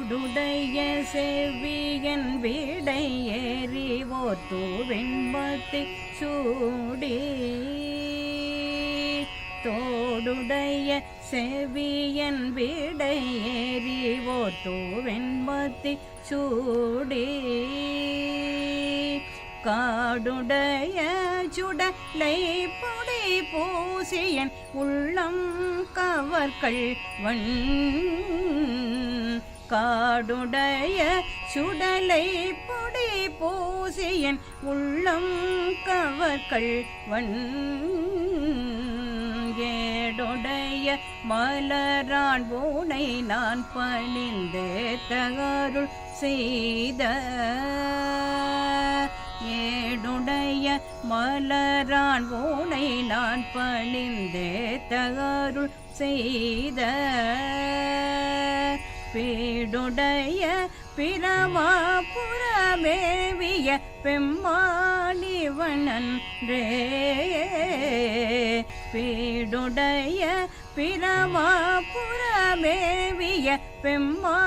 தோடுடைய செவ்வியன் விடை ஏறிவோர் தூவெண்பத்தை சூடி தோடுடைய செவியன் விடை ஏறிவோர் தூவெண்பத்தை சூடி காடுடைய சுடலை பொடி பூசியன் உள்ளம் கவர்கள் வன் காடுடைய சுடலை பொடி பூசியன் உள்ளம் கவர்கள் வன் ஏடுடைய மலரான் பூனை நான் பணிந்தே தகருள் செய்த ஏடுடைய மலரான் பூனை நான் பணிந்தே தகருள் செய்த பீடுடைய பிரமாபுரமேவிய பெம்மானிவனன்றே பீடுடைய பிரமாபுரமேவிய பெம்மானிவனன்றே